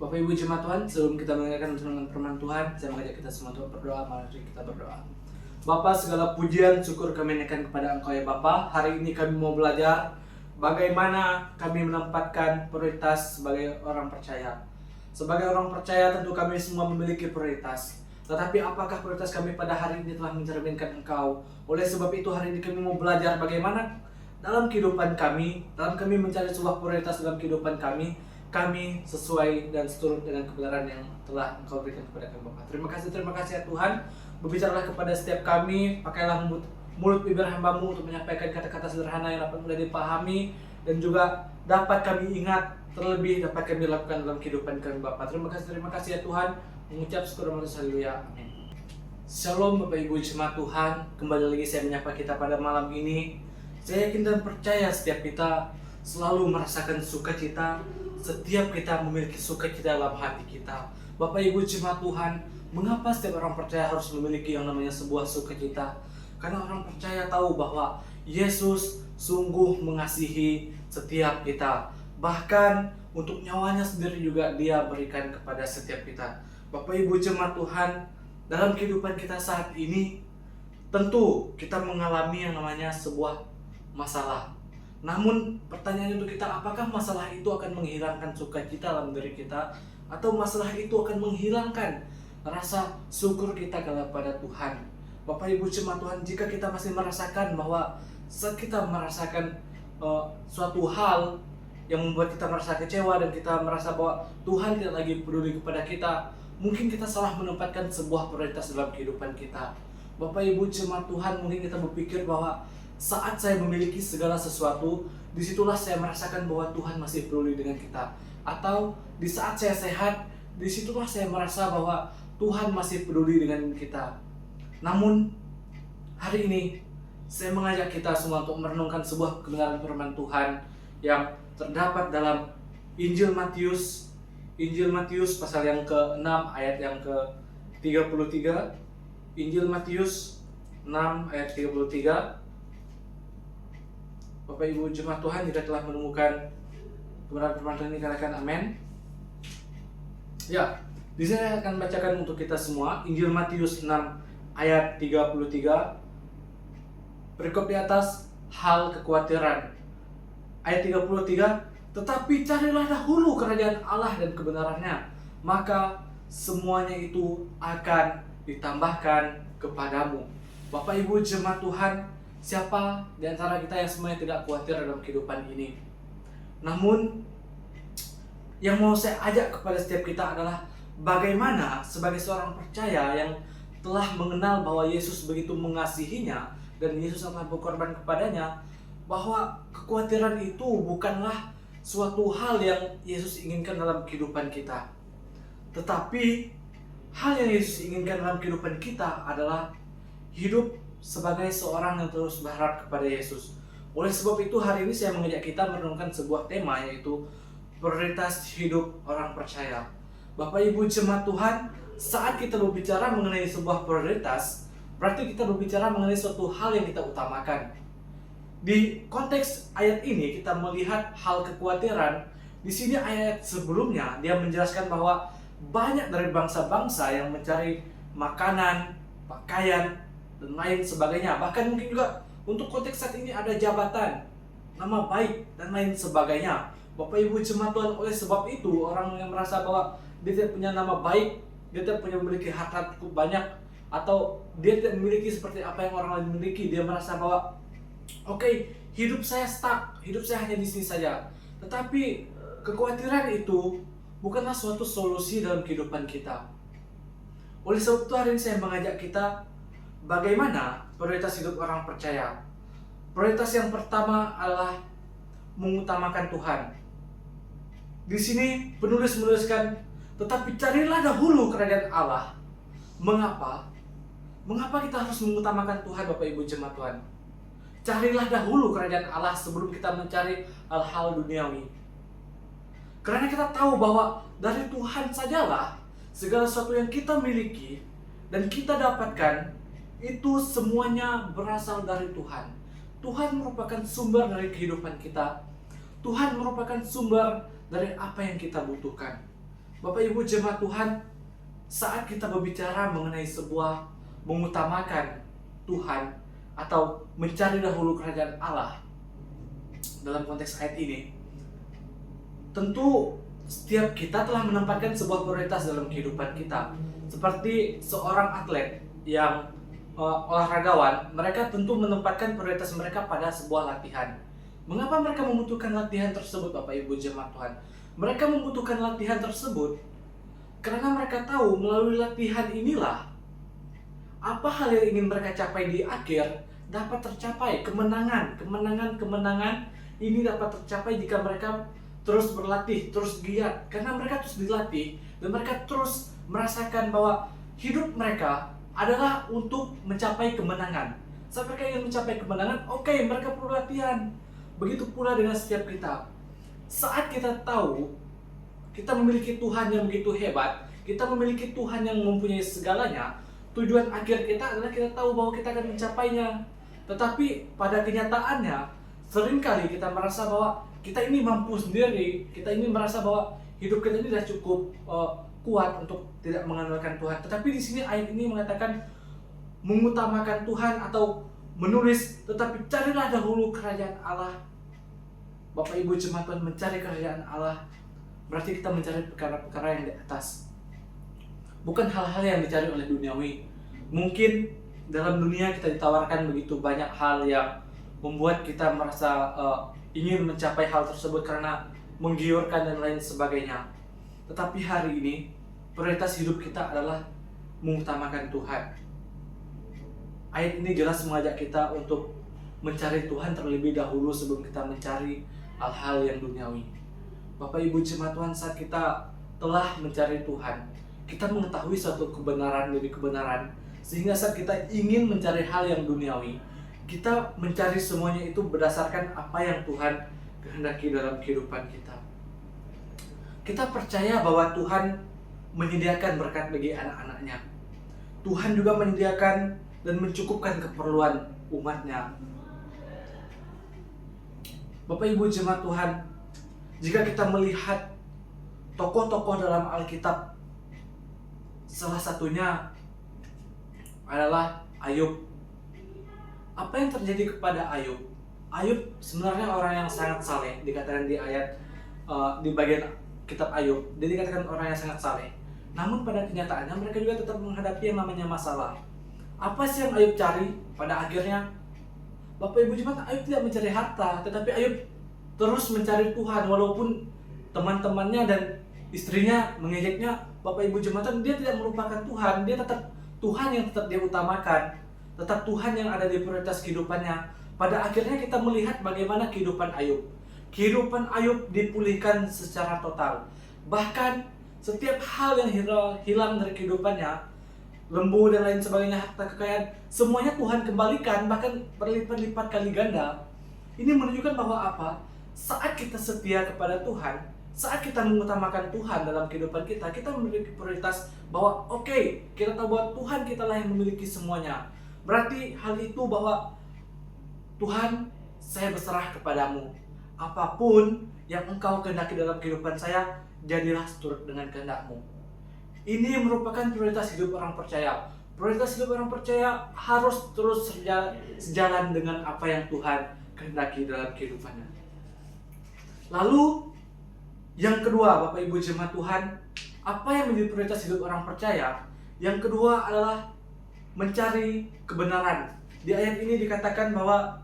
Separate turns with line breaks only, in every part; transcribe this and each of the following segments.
Bapak Ibu Jemaat Tuhan, sebelum kita mendengarkan renungan firman Tuhan, saya mengajak kita semua untuk berdoa. Mari kita berdoa. Bapa, segala pujian, syukur kami naikkan kepada Engkau ya Bapa. Hari ini kami mau belajar bagaimana kami menempatkan prioritas sebagai orang percaya. Sebagai orang percaya tentu kami semua memiliki prioritas. Tetapi apakah prioritas kami pada hari ini telah mencerminkan Engkau? Oleh sebab itu hari ini kami mau belajar bagaimana dalam kehidupan kami, dalam kami mencari sebuah prioritas dalam kehidupan kami sesuai dan seturut dengan kebenaran yang telah Engkau berikan kepada kami Bapa. Terima kasih ya Tuhan. Berbicaralah kepada setiap kami, pakailah mulut bibir hamba-Mu untuk menyampaikan kata-kata sederhana yang dapat mudah dipahami dan juga dapat kami ingat, terlebih dapat kami lakukan dalam kehidupan kami Bapa. Terima kasih ya Tuhan. Mengucap syukur dan haleluya. Amin. Shalom Bapak Ibu Jemaat Tuhan. Kembali lagi saya menyapa kita pada malam ini. Saya yakin dan percaya setiap kita selalu merasakan sukacita. Setiap kita memiliki sukacita dalam hati kita. Bapak Ibu Jemaat Tuhan, mengapa setiap orang percaya harus memiliki yang namanya sebuah sukacita? Karena orang percaya tahu bahwa Yesus sungguh mengasihi setiap kita. Bahkan untuk nyawanya sendiri juga Dia berikan kepada setiap kita. Bapak Ibu Jemaat Tuhan, dalam kehidupan kita saat ini, tentu kita mengalami yang namanya sebuah masalah. Namun pertanyaan untuk kita, apakah masalah itu akan menghilangkan sukacita dalam diri kita, atau masalah itu akan menghilangkan rasa syukur kita kepada Tuhan? Bapak Ibu Jemaat Tuhan, jika kita masih merasakan bahwa saat kita merasakan suatu hal yang membuat kita merasa kecewa dan kita merasa bahwa Tuhan tidak lagi peduli kepada kita, mungkin kita salah menempatkan sebuah prioritas dalam kehidupan kita. Bapak Ibu Jemaat Tuhan, mungkin kita berpikir bahwa saat saya memiliki segala sesuatu, disitulah saya merasakan bahwa Tuhan masih peduli dengan kita. Atau di saat saya sehat, disitulah saya merasa bahwa Tuhan masih peduli dengan kita. Namun hari ini saya mengajak kita semua untuk merenungkan sebuah kebenaran firman Tuhan yang terdapat dalam Injil Matius pasal yang ke-6 ayat yang ke-33. Injil Matius 6 ayat 33. Bapak Ibu Jemaat Tuhan, jika telah menemukan kebenaran firman Tuhan ini, katakan amin. Ya, di sini saya akan bacakan untuk kita semua Injil Matius 6 ayat 33. Perikop di atas hal kekhawatiran. Ayat 33, tetapi carilah dahulu kerajaan Allah dan kebenarannya, maka semuanya itu akan ditambahkan kepadamu. Bapak Ibu Jemaat Tuhan, siapa di antara kita yang semuanya tidak khawatir dalam kehidupan ini? Namun, yang mau saya ajak kepada setiap kita adalah bagaimana sebagai seorang percaya yang telah mengenal bahwa Yesus begitu mengasihinya dan Yesus telah berkorban kepadanya, bahwa kekhawatiran itu bukanlah suatu hal yang Yesus inginkan dalam kehidupan kita. Tetapi hal yang Yesus inginkan dalam kehidupan kita adalah hidup sebagai seorang yang terus berharap kepada Yesus. Oleh sebab itu hari ini saya mengajak kita merenungkan sebuah tema, yaitu prioritas hidup orang percaya. Bapak Ibu Jemaat Tuhan, saat kita berbicara mengenai sebuah prioritas, berarti kita berbicara mengenai suatu hal yang kita utamakan. Di konteks ayat ini kita melihat hal kekhawatiran. Di sini ayat sebelumnya dia menjelaskan bahwa banyak dari bangsa-bangsa yang mencari makanan, pakaian, dan lain sebagainya. Bahkan mungkin juga untuk konteks saat ini ada jabatan, nama baik, dan lain sebagainya. Bapak Ibu Jemaat Tuhan, oleh sebab itu orang yang merasa bahwa dia tidak punya nama baik, dia tidak punya memiliki harta cukup banyak, atau dia tidak memiliki seperti apa yang orang lain miliki, dia merasa bahwa oke, hidup saya stuck, hidup saya hanya di sini saja. Tetapi kekhawatiran itu bukanlah suatu solusi dalam kehidupan kita. Oleh sebab itu hari ini saya mengajak kita bagaimana prioritas hidup orang percaya. Prioritas yang pertama adalah mengutamakan Tuhan. Di sini penulis menuliskan, tetapi carilah dahulu kerajaan Allah. Mengapa? Mengapa kita harus mengutamakan Tuhan, Bapak Ibu Jemaat Tuhan? Carilah dahulu kerajaan Allah sebelum kita mencari hal-hal duniawi. Karena kita tahu bahwa dari Tuhan sajalah segala sesuatu yang kita miliki dan kita dapatkan itu semuanya berasal dari Tuhan. Tuhan merupakan sumber dari kehidupan kita. Tuhan merupakan sumber dari apa yang kita butuhkan. Bapak Ibu jemaat Tuhan, saat kita berbicara mengenai sebuah mengutamakan Tuhan atau mencari dahulu kerajaan Allah dalam konteks ayat ini, tentu setiap kita telah menempatkan sebuah prioritas dalam kehidupan kita. Seperti seorang atlet yang olahragawan, mereka tentu menempatkan prioritas mereka pada sebuah latihan. Mengapa mereka membutuhkan latihan tersebut, Bapak Ibu jemaat Tuhan? Mereka membutuhkan latihan tersebut karena mereka tahu melalui latihan inilah apa hal yang ingin mereka capai di akhir dapat tercapai. Kemenangan ini dapat tercapai jika mereka terus berlatih, terus giat. Karena mereka terus dilatih dan mereka terus merasakan bahwa hidup mereka adalah untuk mencapai kemenangan. Saat mereka ingin mencapai kemenangan, oke, mereka perlu latihan. Begitu pula dengan setiap kita. Saat kita tahu kita memiliki Tuhan yang begitu hebat, kita memiliki Tuhan yang mempunyai segalanya, tujuan akhir kita adalah kita tahu bahwa kita akan mencapainya. Tetapi pada kenyataannya, seringkali kita merasa bahwa kita ini mampu sendiri, kita ini merasa bahwa hidup kita ini sudah cukup kuat untuk tidak mengandalkan Tuhan. Tetapi di sini ayat ini mengatakan mengutamakan Tuhan atau menulis, tetapi carilah dahulu kerajaan Allah. Bapak Ibu jemaat Tuhan, mencari kerajaan Allah berarti kita mencari perkara-perkara yang di atas, bukan hal-hal yang dicari oleh duniawi. Mungkin dalam dunia kita ditawarkan begitu banyak hal yang membuat kita merasa ingin mencapai hal tersebut karena menggiurkan dan lain sebagainya. Tetapi hari ini prioritas hidup kita adalah mengutamakan Tuhan. Ayat ini jelas mengajak kita untuk mencari Tuhan terlebih dahulu sebelum kita mencari hal-hal yang duniawi. Bapak Ibu jemaat Tuhan, saat kita telah mencari Tuhan, kita mengetahui suatu kebenaran demi kebenaran, sehingga saat kita ingin mencari hal yang duniawi, kita mencari semuanya itu berdasarkan apa yang Tuhan kehendaki dalam kehidupan kita. Kita percaya bahwa Tuhan menyediakan berkat bagi anak-anaknya. Tuhan juga menyediakan dan mencukupkan keperluan umatnya. Bapak Ibu jemaat Tuhan, jika kita melihat tokoh-tokoh dalam Alkitab, salah satunya adalah Ayub. Apa yang terjadi kepada Ayub? Ayub sebenarnya orang yang sangat saleh, dikatakan di ayat di bagian kitab Ayub, dia dikatakan orang yang sangat saleh. Namun pada kenyataannya mereka juga tetap menghadapi yang namanya masalah. Apa sih yang Ayub cari? Pada akhirnya Bapak Ibu jemaat, Ayub tidak mencari harta, tetapi Ayub terus mencari Tuhan. Walaupun teman-temannya dan istrinya mengejeknya, Bapak Ibu jemaat, dia tidak melupakan Tuhan. Dia tetap Tuhan yang tetap dia utamakan, tetap Tuhan yang ada di prioritas kehidupannya. Pada akhirnya kita melihat bagaimana kehidupan Ayub. Kehidupan Ayub dipulihkan secara total. Bahkan setiap hal yang hilang dari kehidupannya, lembu dan lain sebagainya, harta kekayaan, semuanya Tuhan kembalikan, bahkan berlipat-lipat kali ganda. Ini menunjukkan bahwa apa? Saat kita setia kepada Tuhan, saat kita mengutamakan Tuhan dalam kehidupan kita, kita memiliki prioritas bahwa oke, kita tahu bahwa Tuhan kita lah yang memiliki semuanya. Berarti hal itu bahwa Tuhan, saya berserah kepadamu. Apapun yang engkau kehendaki dalam kehidupan saya, jadilah seturut dengan kehendak-Mu. Ini merupakan prioritas hidup orang percaya. Prioritas hidup orang percaya harus terus sejalan dengan apa yang Tuhan kehendaki dalam kehidupannya. Lalu yang kedua, Bapak Ibu jemaat Tuhan, apa yang menjadi prioritas hidup orang percaya? Yang kedua adalah mencari kebenaran. Di ayat ini dikatakan bahwa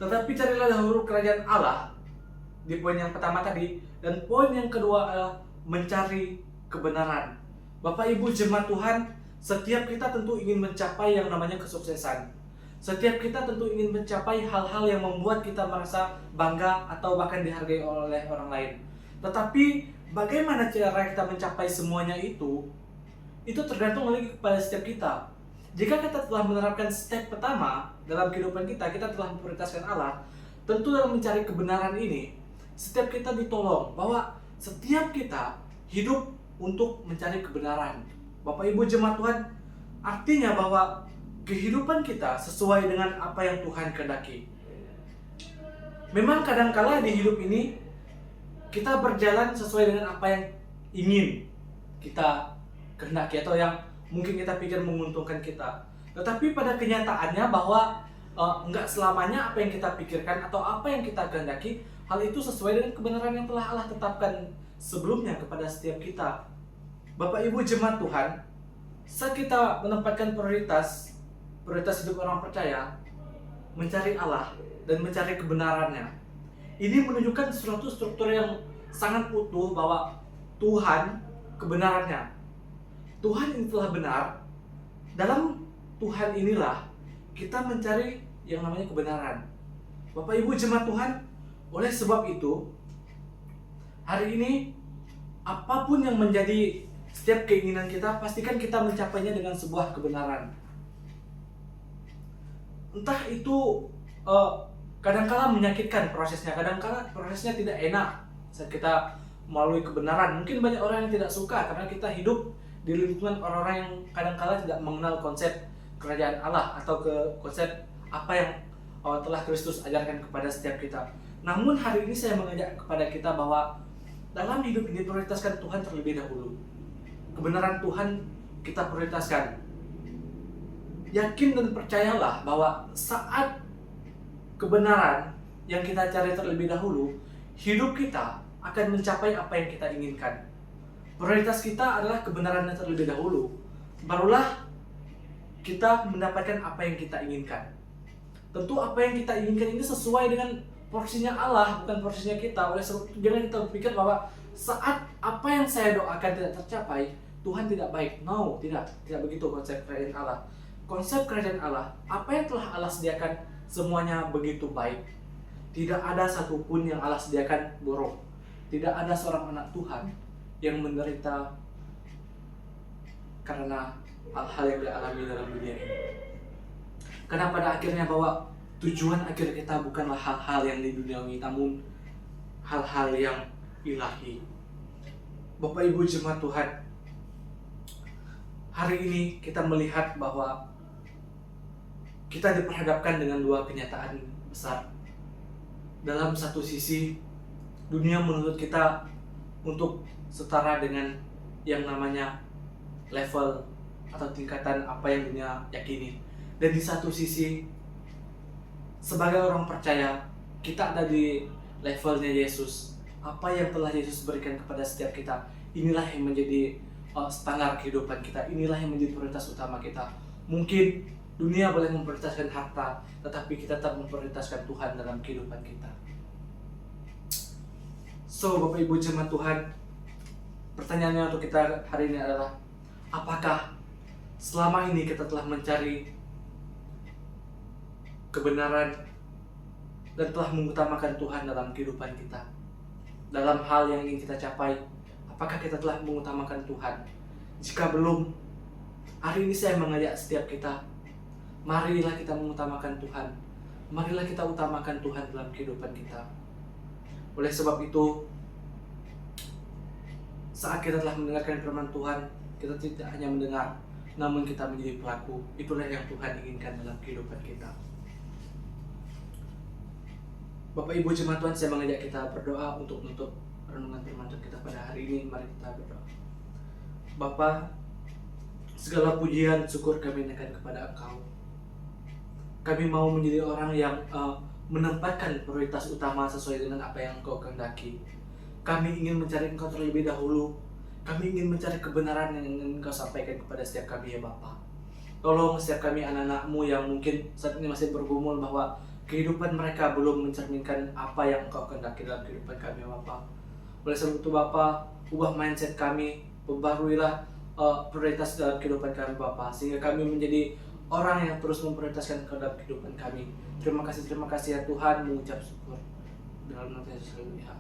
tetapi carilah dahulu kerajaan Allah, di poin yang pertama tadi, dan poin yang kedua adalah mencari kebenaran. Bapak Ibu jemaat Tuhan, setiap kita tentu ingin mencapai yang namanya kesuksesan. Setiap kita tentu ingin mencapai hal-hal yang membuat kita merasa bangga atau bahkan dihargai oleh orang lain. Tetapi bagaimana cara kita mencapai semuanya itu tergantung lagi kepada setiap kita. Jika kita telah menerapkan step pertama dalam kehidupan kita, kita telah memprioritaskan Allah, tentu dalam mencari kebenaran ini, setiap kita ditolong bahwa setiap kita hidup untuk mencari kebenaran. Bapak Ibu jemaat Tuhan, artinya bahwa kehidupan kita sesuai dengan apa yang Tuhan kehendaki. Memang kadangkala di hidup ini kita berjalan sesuai dengan apa yang ingin kita kehendaki atau yang mungkin kita pikir menguntungkan kita. Tetapi pada kenyataannya bahwa enggak selamanya apa yang kita pikirkan atau apa yang kita kehendaki hal itu sesuai dengan kebenaran yang telah Allah tetapkan sebelumnya kepada setiap kita. Bapak Ibu jemaat Tuhan, saat kita menempatkan prioritas hidup orang percaya mencari Allah dan mencari kebenarannya, ini menunjukkan suatu struktur yang sangat utuh bahwa Tuhan kebenarannya. Tuhan ini telah benar. Dalam Tuhan inilah kita mencari yang namanya kebenaran. Bapak Ibu jemaat Tuhan, oleh sebab itu hari ini apapun yang menjadi setiap keinginan kita, pastikan kita mencapainya dengan sebuah kebenaran. Entah itu kadang-kala menyakitkan prosesnya, kadang-kala prosesnya tidak enak saat kita melalui kebenaran. Mungkin banyak orang yang tidak suka karena kita hidup di lingkungan orang-orang yang kadang-kala tidak mengenal konsep kerajaan Allah atau konsep apa yang telah Kristus ajarkan kepada setiap kita. Namun hari ini saya mengajak kepada kita bahwa dalam hidup ini prioritaskan Tuhan terlebih dahulu. Kebenaran Tuhan kita prioritaskan. Yakin dan percayalah bahwa saat kebenaran yang kita cari terlebih dahulu, hidup kita akan mencapai apa yang kita inginkan. Prioritas kita adalah kebenarannya terlebih dahulu. Barulah kita mendapatkan apa yang kita inginkan. Tentu apa yang kita inginkan ini sesuai dengan porsinya Allah, bukan porsinya kita. Oleh sebab itu jangan kita berpikir bahwa saat apa yang saya doakan tidak tercapai, Tuhan tidak baik. No, tidak begitu konsep kerajaan Allah. Konsep kerajaan Allah, apa yang telah Allah sediakan semuanya begitu baik. Tidak ada satupun yang Allah sediakan buruk. Tidak ada seorang anak Tuhan yang menderita karena hal-hal yang dialami dalam dunia ini. Karena pada akhirnya bahwa tujuan akhir kita bukanlah hal-hal yang di duniawi, namun hal-hal yang ilahi. Bapak Ibu jemaat Tuhan, hari ini kita melihat bahwa kita diperhadapkan dengan dua kenyataan besar. Dalam satu sisi, dunia menuntut kita untuk setara dengan yang namanya level atau tingkatan apa yang dunia yakini. Dan di satu sisi, sebagai orang percaya, kita ada di levelnya Yesus. Apa yang telah Yesus berikan kepada setiap kita, inilah yang menjadi standar kehidupan kita. Inilah yang menjadi prioritas utama kita. Mungkin dunia boleh memprioritaskan harta, tetapi kita tetap memprioritaskan Tuhan dalam kehidupan kita. So, Bapak Ibu jemaat Tuhan, pertanyaannya untuk kita hari ini adalah, apakah selama ini kita telah mencari kebenaran dan telah mengutamakan Tuhan dalam kehidupan kita? Dalam hal yang ingin kita capai, apakah kita telah mengutamakan Tuhan? Jika belum, hari ini saya mengajak setiap kita, marilah kita mengutamakan Tuhan. Marilah kita utamakan Tuhan dalam kehidupan kita. Oleh sebab itu, saat kita telah mendengarkan firman Tuhan, kita tidak hanya mendengar, namun kita menjadi pelaku. Itulah yang Tuhan inginkan dalam kehidupan kita. Bapak Ibu jemaat Tuhan, saya mengajak kita berdoa untuk menutup renungan firman Tuhan kita pada hari ini. Mari kita berdoa. Bapa, segala pujian syukur kami naikkan kepada Engkau. Kami mau menjadi orang yang menempatkan prioritas utama sesuai dengan apa yang Engkau kehendaki. Kami ingin mencari Engkau terlebih dahulu. Kami ingin mencari kebenaran yang ingin Engkau sampaikan kepada setiap kami, ya Bapa. Tolong setiap kami anak-anak-Mu yang mungkin saat ini masih bergumul bahwa kehidupan mereka belum mencerminkan apa yang Engkau kehendaki dalam kehidupan kami, ya Bapa. Oleh sebab itu Bapa, ubah mindset kami, perbaharuilah prioritas dalam kehidupan kami, Bapa, sehingga kami menjadi orang yang terus memprioritaskan dalam kehidupan kami. Terima kasih ya Tuhan, mengucap syukur dalam nama Yesus. Haleluya.